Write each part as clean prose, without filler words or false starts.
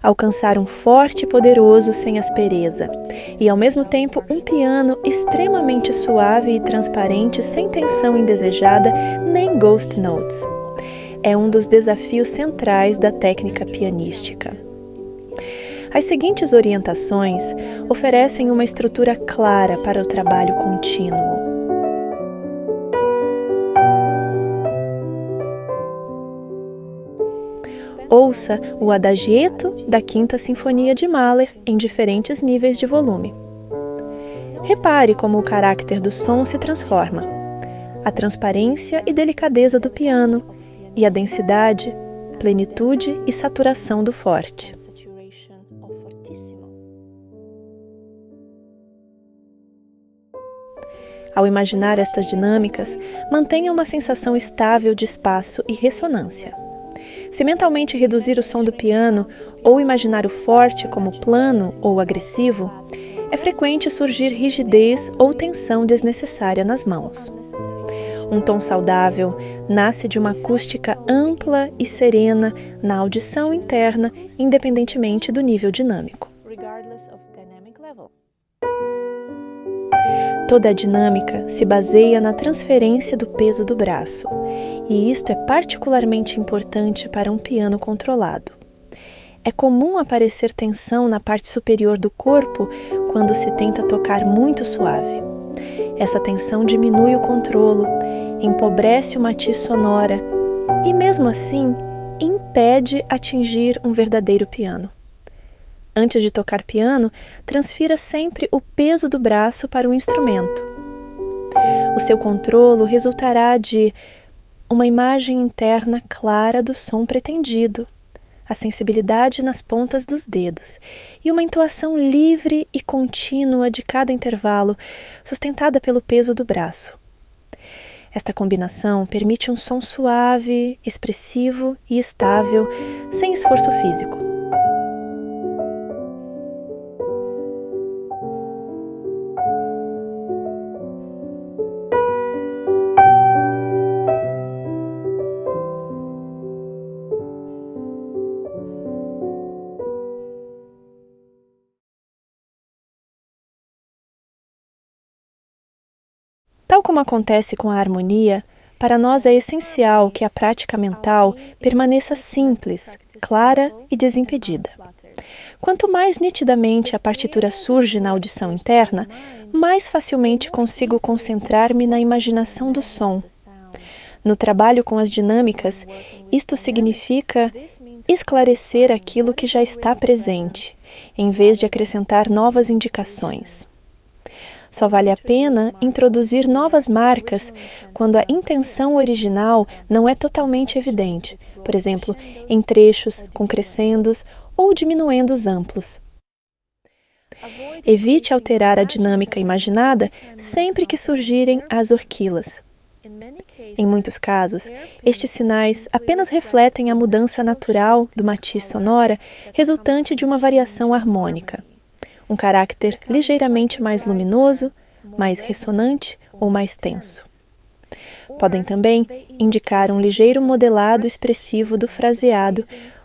alcançar um forte e poderoso sem aspereza, e ao mesmo tempo um piano extremamente suave e transparente sem tensão indesejada nem ghost notes. É um dos desafios centrais da técnica pianística. As seguintes orientações oferecem uma estrutura clara para o trabalho contínuo. Ouça o Adagietto da Quinta Sinfonia de Mahler em diferentes níveis de volume. Repare como o caráter do som se transforma, a transparência e delicadeza do piano e a densidade, plenitude e saturação do forte. Ao imaginar estas dinâmicas, mantenha uma sensação estável de espaço e ressonância. Se mentalmente reduzir o som do piano ou imaginar o forte como plano ou agressivo, é frequente surgir rigidez ou tensão desnecessária nas mãos. Um tom saudável nasce de uma acústica ampla e serena na audição interna, independentemente do nível dinâmico. Toda a dinâmica se baseia na transferência do peso do braço, e isto é particularmente importante para um piano controlado. É comum aparecer tensão na parte superior do corpo quando se tenta tocar muito suave. Essa tensão diminui o controlo, empobrece o matiz sonora e, mesmo assim, impede atingir um verdadeiro piano. Antes de tocar piano, transfira sempre o peso do braço para o instrumento. O seu controlo resultará de uma imagem interna clara do som pretendido, a sensibilidade nas pontas dos dedos e uma entoação livre e contínua de cada intervalo, sustentada pelo peso do braço. Esta combinação permite um som suave, expressivo e estável, sem esforço físico. Tal como acontece com a harmonia, para nós é essencial que a prática mental permaneça simples, clara e desimpedida. Quanto mais nitidamente a partitura surge na audição interna, mais facilmente consigo concentrar-me na imaginação do som. No trabalho com as dinâmicas, isto significa esclarecer aquilo que já está presente, em vez de acrescentar novas indicações. Só vale a pena introduzir novas marcas quando a intenção original não é totalmente evidente, por exemplo, em trechos com crescendos ou diminuendos amplos. Evite alterar a dinâmica imaginada sempre que surgirem as horquilas. Em muitos casos, estes sinais apenas refletem a mudança natural do matiz sonora resultante de uma variação harmônica. Um caráter ligeiramente mais luminoso, mais ressonante ou mais tenso. Podem também indicar um ligeiro modelado expressivo do fraseado,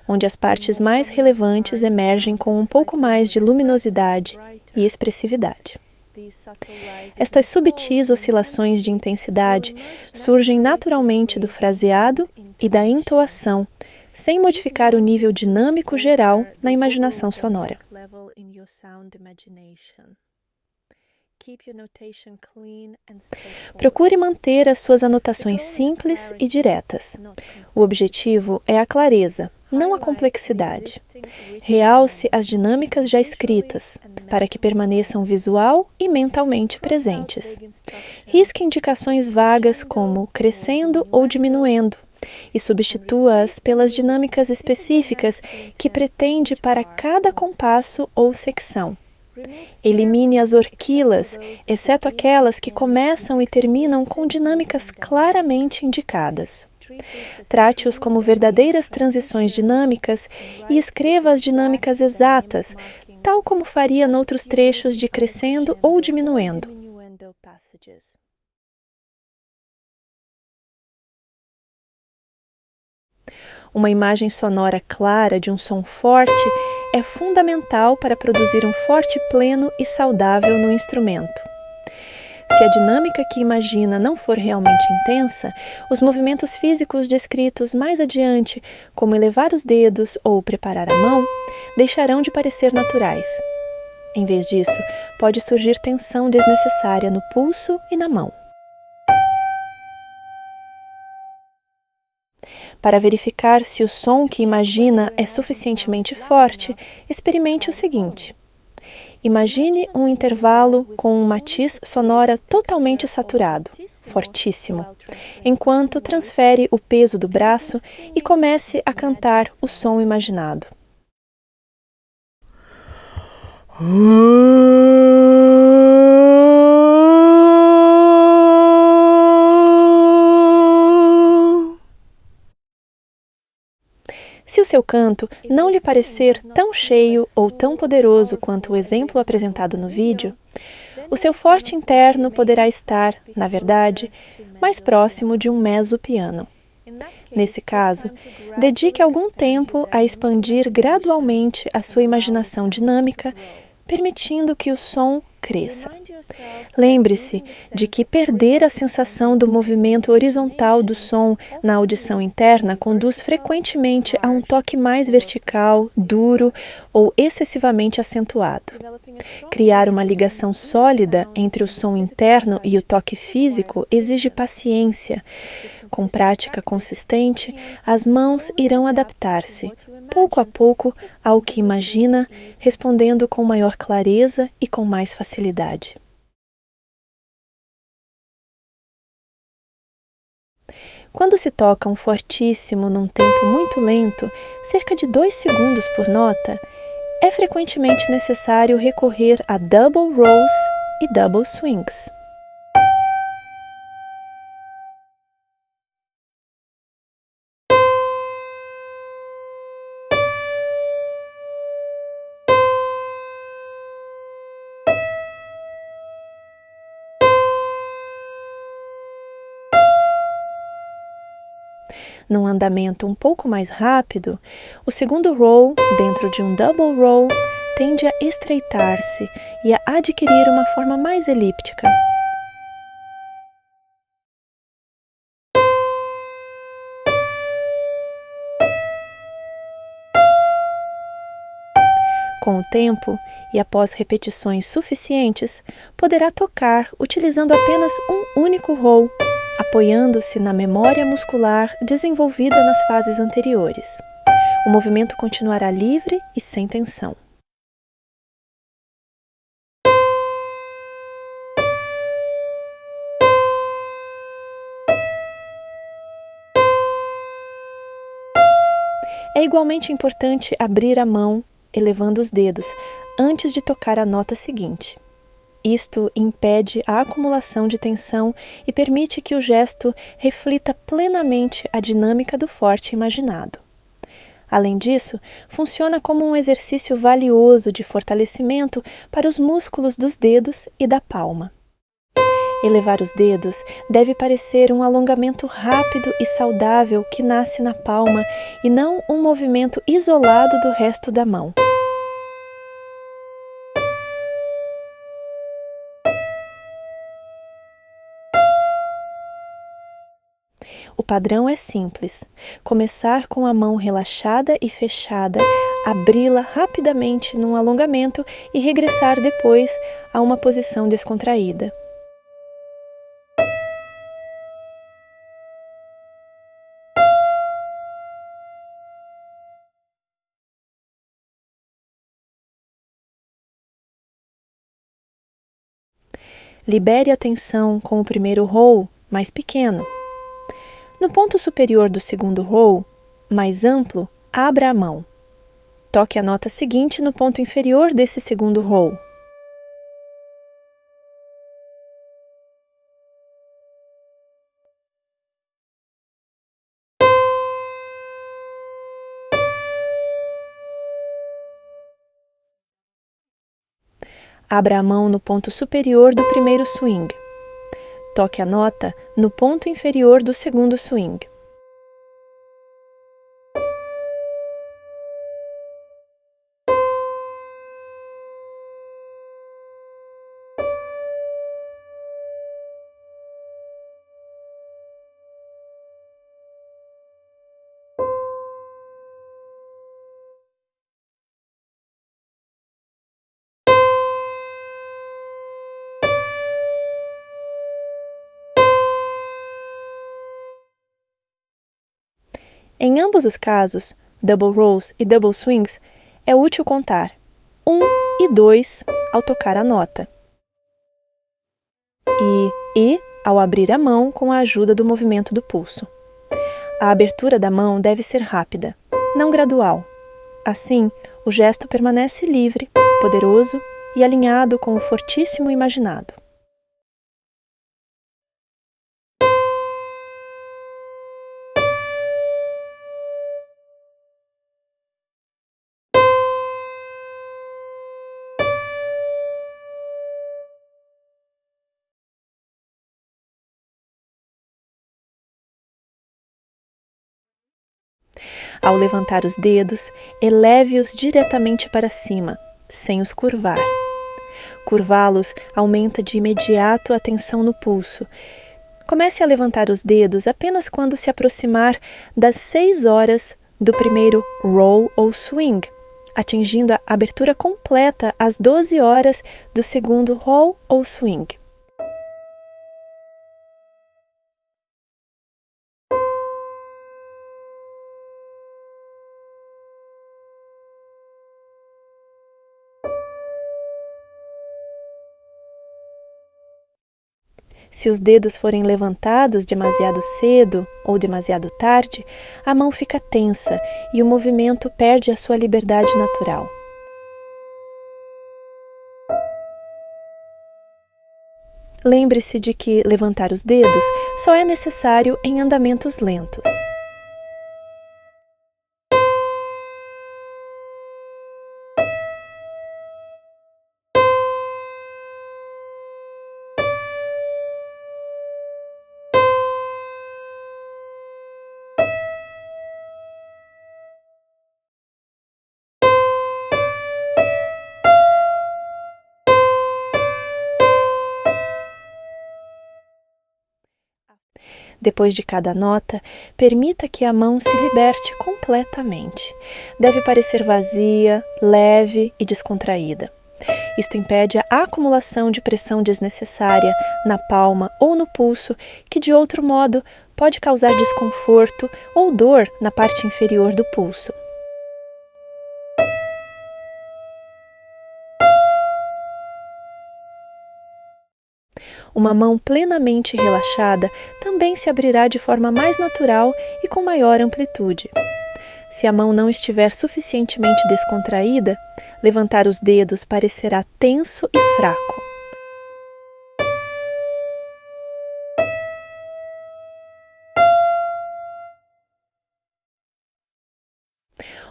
onde as partes mais relevantes emergem com um pouco mais de luminosidade e expressividade. Estas subtis oscilações de intensidade surgem naturalmente do fraseado e da entoação, sem modificar o nível dinâmico geral na imaginação sonora. Procure manter as suas anotações simples e diretas. O objetivo é a clareza, não a complexidade. Realce as dinâmicas já escritas, para que permaneçam visual e mentalmente presentes. Risque indicações vagas como crescendo ou diminuendo, e substitua-as pelas dinâmicas específicas que pretende para cada compasso ou secção. Elimine as horquilas, exceto aquelas que começam e terminam com dinâmicas claramente indicadas. Trate-os como verdadeiras transições dinâmicas e escreva as dinâmicas exatas, tal como faria noutros trechos de crescendo ou diminuendo. Uma imagem sonora clara de um som forte é fundamental para produzir um forte pleno e saudável no instrumento. Se a dinâmica que imagina não for realmente intensa, os movimentos físicos descritos mais adiante, como elevar os dedos ou preparar a mão, deixarão de parecer naturais. Em vez disso, pode surgir tensão desnecessária no pulso e na mão. Para verificar se o som que imagina é suficientemente forte, experimente o seguinte. Imagine um intervalo com um matiz sonora totalmente saturado, fortíssimo, enquanto transfere o peso do braço e comece a cantar o som imaginado. Se o seu canto não lhe parecer tão cheio ou tão poderoso quanto o exemplo apresentado no vídeo, o seu forte interno poderá estar, na verdade, mais próximo de um mezzo-piano. Nesse caso, dedique algum tempo a expandir gradualmente a sua imaginação dinâmica, permitindo que o som cresça. Lembre-se de que perder a sensação do movimento horizontal do som na audição interna conduz frequentemente a um toque mais vertical, duro ou excessivamente acentuado. Criar uma ligação sólida entre o som interno e o toque físico exige paciência. Com prática consistente, as mãos irão adaptar-se, pouco a pouco, ao que imagina, respondendo com maior clareza e com mais facilidade. Quando se toca um fortíssimo num tempo muito lento, cerca de 2 segundos por nota, é frequentemente necessário recorrer a double rolls e double swings. Num andamento um pouco mais rápido, o segundo roll, dentro de um double roll, tende a estreitar-se e a adquirir uma forma mais elíptica. Com o tempo, e após repetições suficientes, poderá tocar utilizando apenas um único roll, apoiando-se na memória muscular desenvolvida nas fases anteriores. O movimento continuará livre e sem tensão. É igualmente importante abrir a mão, elevando os dedos, antes de tocar a nota seguinte. Isto impede a acumulação de tensão e permite que o gesto reflita plenamente a dinâmica do forte imaginado. Além disso, funciona como um exercício valioso de fortalecimento para os músculos dos dedos e da palma. Elevar os dedos deve parecer um alongamento rápido e saudável que nasce na palma e não um movimento isolado do resto da mão. O padrão é simples. Começar com a mão relaxada e fechada, abri-la rapidamente num alongamento e regressar depois a uma posição descontraída. Libere a tensão com o primeiro roll, mais pequeno. No ponto superior do segundo roll, mais amplo, abra a mão. Toque a nota seguinte no ponto inferior desse segundo roll. Abra a mão no ponto superior do primeiro swing. Toque a nota no ponto inferior do segundo swing. Em ambos os casos, double rolls e double swings, é útil contar 1 e 2 ao tocar a nota e ao abrir a mão com a ajuda do movimento do pulso. A abertura da mão deve ser rápida, não gradual. Assim, o gesto permanece livre, poderoso e alinhado com o fortíssimo imaginado. Ao levantar os dedos, eleve-os diretamente para cima, sem os curvar. Curvá-los aumenta de imediato a tensão no pulso. Comece a levantar os dedos apenas quando se aproximar das 6 horas do primeiro roll ou swing, atingindo a abertura completa às 12 horas do segundo roll ou swing. Se os dedos forem levantados demasiado cedo ou demasiado tarde, a mão fica tensa e o movimento perde a sua liberdade natural. Lembre-se de que levantar os dedos só é necessário em andamentos lentos. Depois de cada nota, permita que a mão se liberte completamente. Deve parecer vazia, leve e descontraída. Isto impede a acumulação de pressão desnecessária na palma ou no pulso, que de outro modo pode causar desconforto ou dor na parte inferior do pulso. Uma mão plenamente relaxada também se abrirá de forma mais natural e com maior amplitude. Se a mão não estiver suficientemente descontraída, levantar os dedos parecerá tenso e fraco.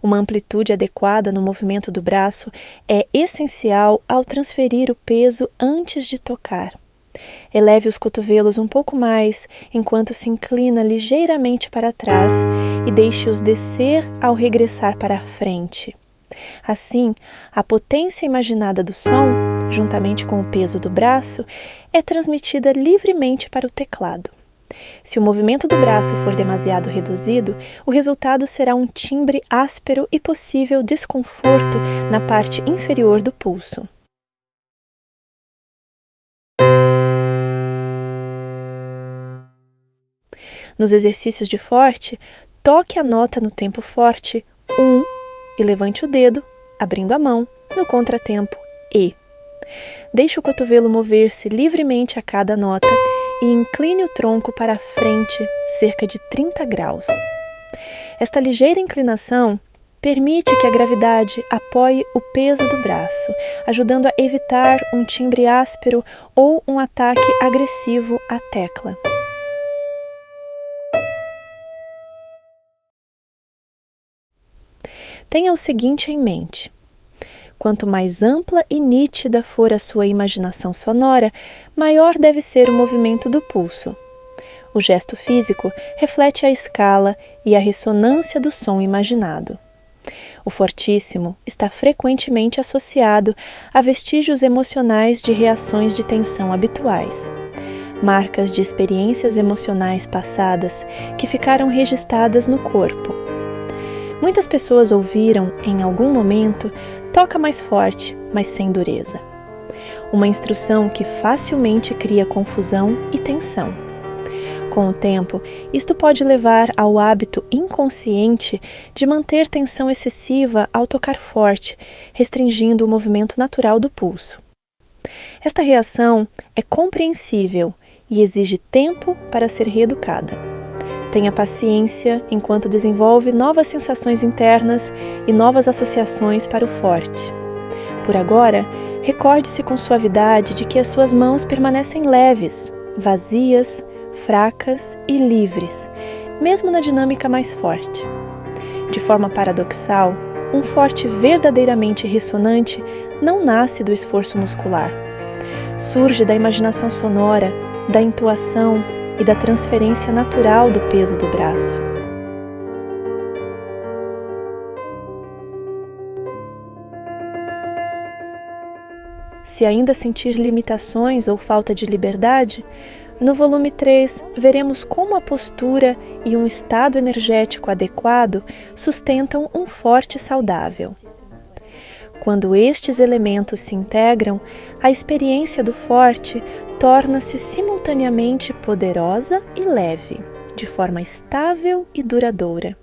Uma amplitude adequada no movimento do braço é essencial ao transferir o peso antes de tocar. Eleve os cotovelos um pouco mais enquanto se inclina ligeiramente para trás e deixe-os descer ao regressar para a frente. Assim, a potência imaginada do som, juntamente com o peso do braço, é transmitida livremente para o teclado. Se o movimento do braço for demasiado reduzido, o resultado será um timbre áspero e possível desconforto na parte inferior do pulso. Nos exercícios de forte, toque a nota no tempo forte 1 e levante o dedo, abrindo a mão, no contratempo E. Deixe o cotovelo mover-se livremente a cada nota e incline o tronco para a frente cerca de 30 graus. Esta ligeira inclinação permite que a gravidade apoie o peso do braço, ajudando a evitar um timbre áspero ou um ataque agressivo à tecla. Tenha o seguinte em mente: quanto mais ampla e nítida for a sua imaginação sonora, maior deve ser o movimento do pulso. O gesto físico reflete a escala e a ressonância do som imaginado. O fortíssimo está frequentemente associado a vestígios emocionais de reações de tensão habituais, marcas de experiências emocionais passadas que ficaram registradas no corpo. Muitas pessoas ouviram, em algum momento, toca mais forte, mas sem dureza. Uma instrução que facilmente cria confusão e tensão. Com o tempo, isto pode levar ao hábito inconsciente de manter tensão excessiva ao tocar forte, restringindo o movimento natural do pulso. Esta reação é compreensível e exige tempo para ser reeducada. Tenha paciência enquanto desenvolve novas sensações internas e novas associações para o forte. Por agora, recorde-se com suavidade de que as suas mãos permanecem leves, vazias, fracas e livres, mesmo na dinâmica mais forte. De forma paradoxal, um forte verdadeiramente ressonante não nasce do esforço muscular. Surge da imaginação sonora, da intuação e da transferência natural do peso do braço. Se ainda sentir limitações ou falta de liberdade, no volume 3 veremos como a postura e um estado energético adequado sustentam um forte saudável. Quando estes elementos se integram, a experiência do forte torna-se simultaneamente poderosa e leve, de forma estável e duradoura.